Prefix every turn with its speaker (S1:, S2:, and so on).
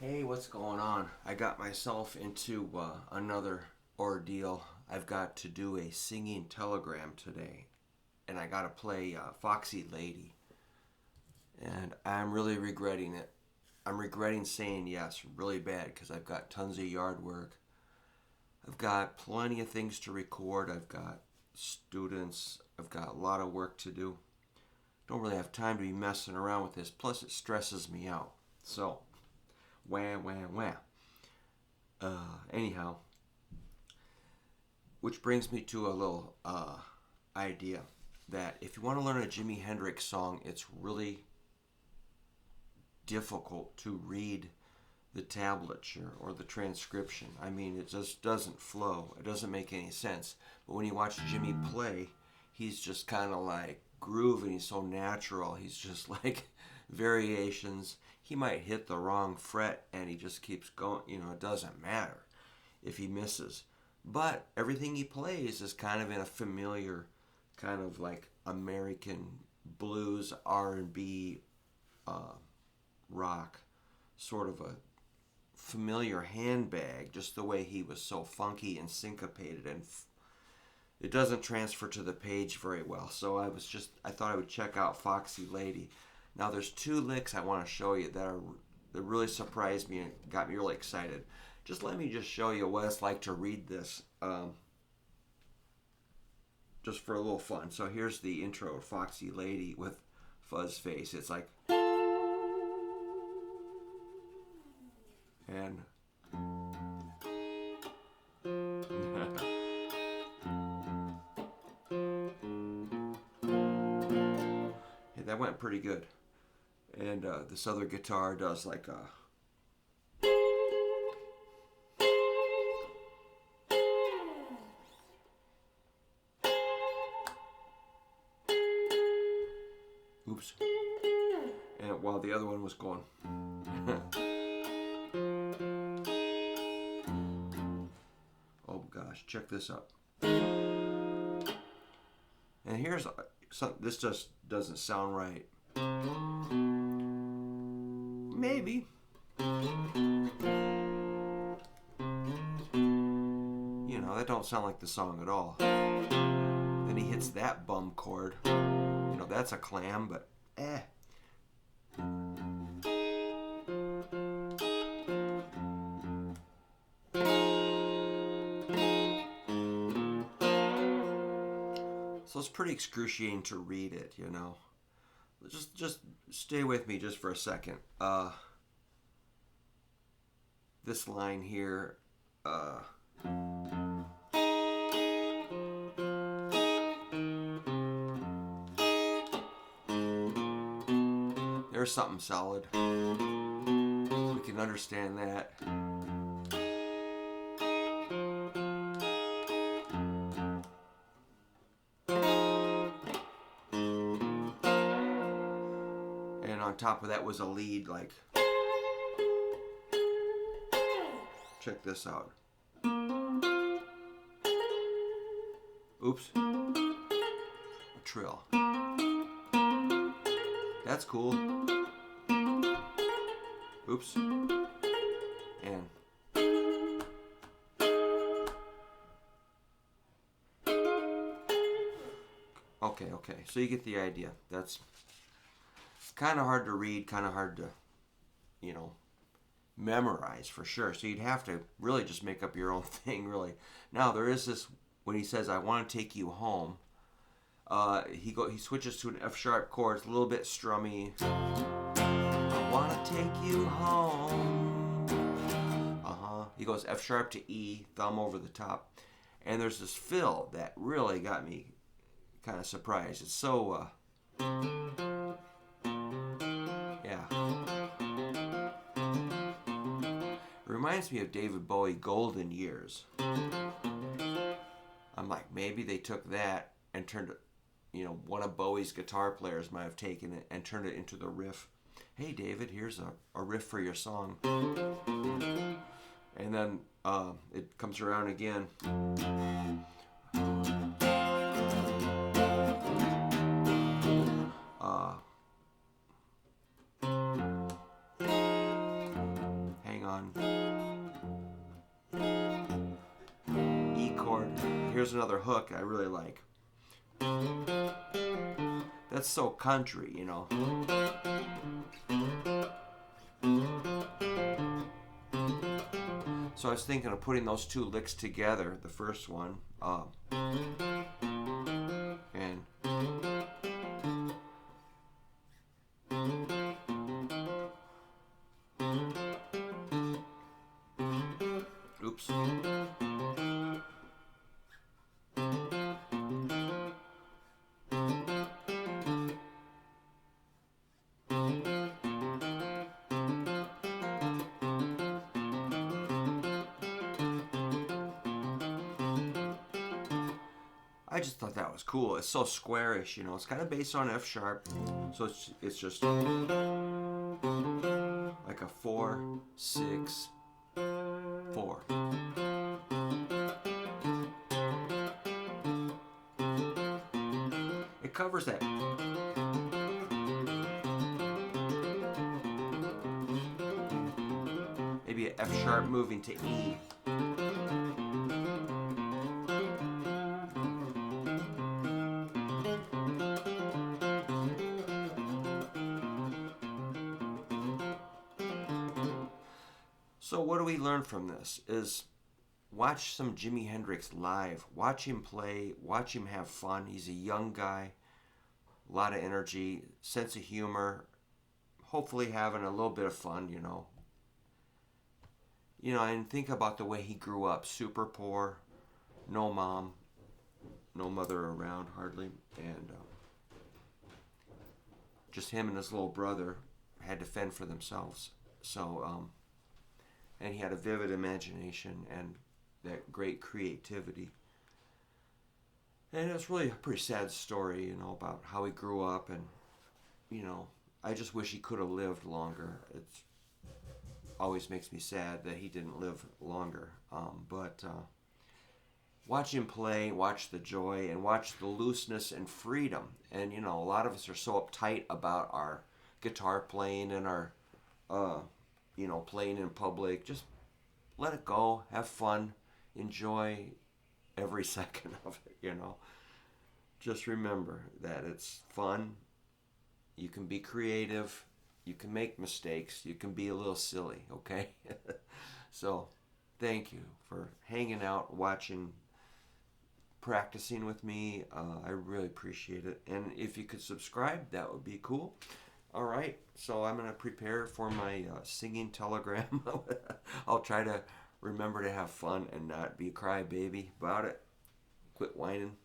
S1: Hey, what's going on? I got myself into another ordeal. I've got to do a singing telegram today, and I got to play Foxy Lady, and I'm really regretting it. I'm regretting saying yes really bad because I've got tons of yard work. I've got plenty of things to record. I've got students. I've got a lot of work to do. Don't really have time to be messing around with this. Plus, it stresses me out. So, wham, wham, wham. Anyhow, which brings me to a little idea that if you want to learn a Jimi Hendrix song, it's really difficult to read the tablature or the transcription. I mean, it just doesn't flow. It doesn't make any sense. But when you watch Jimmy play, he's just kind of like grooving. He's so natural. He's just like variations. He might hit the wrong fret and he just keeps going. It doesn't matter if he misses. But everything he plays is kind of in a familiar kind of like American blues, R&B, rock, sort of a familiar handbag, just the way he was so funky and syncopated, and it doesn't transfer to the page very well. So I thought I would check out Foxy Lady. Now there's two licks I want to show you that really surprised me and got me really excited. Just let me just show you what it's like to read this, just for a little fun. So here's the intro of Foxy Lady with Fuzz Face. It's like, and hey, that went pretty good. And this other guitar does like a. Oops. And while the other one was going. Oh gosh, check this out. And here's something, this just doesn't sound right. Maybe. That don't sound like the song at all. Then he hits that bum chord. That's a clam, but eh. So it's pretty excruciating to read it, Just stay with me just for a second. This line here, there's something solid. We can understand that. And on top of that was a lead, like, check this out. Oops. A trill. That's cool. Oops. And okay. So you get the idea. That's kind of hard to read, kind of hard to, memorize for sure. So you'd have to really just make up your own thing, really. Now there is this when he says, "I want to take you home." He switches to an F sharp chord. It's a little bit strummy. I want to take you home. He goes F sharp to E, thumb over the top, and there's this fill that really got me kind of surprised. It's so yeah. It reminds me of David Bowie Golden Years. I'm like, maybe they took that and turned it, one of Bowie's guitar players might have taken it and turned it into the riff. Hey David, here's a riff for your song. And then it comes around again. Hang 1, E chord. Here's another hook I really like. That's so country, you know. So I was thinking of putting those two licks together. The first one, and oops. I just thought that was cool. It's so squarish, you know. It's kind of based on F sharp, so it's just like a 4, 6, 4. It covers that. Maybe an F sharp moving to E. So what do we learn from this is watch some Jimi Hendrix live. Watch him play. Watch him have fun. He's a young guy. A lot of energy, sense of humor. Hopefully having a little bit of fun, you know. You know, and think about the way he grew up. Super poor. No mom. No mother around hardly. And just him and his little brother had to fend for themselves. So, and he had a vivid imagination and that great creativity. And it's really a pretty sad story, you know, about how he grew up. And, you know, I just wish he could have lived longer. It always makes me sad that he didn't live longer. But watch him play, watch the joy, and watch the looseness and freedom. And, you know, a lot of us are so uptight about our guitar playing and our, you know, playing in public. Just let it go, have fun, enjoy every second of it, you know. Just remember that it's fun. You can be creative. You can make mistakes. You can be a little silly, okay? So, thank you for hanging out, watching, practicing with me. I really appreciate it. And if you could subscribe, that would be cool. All right, so I'm going to prepare for my singing telegram. I'll try to remember to have fun and not be a crybaby about it. Quit whining.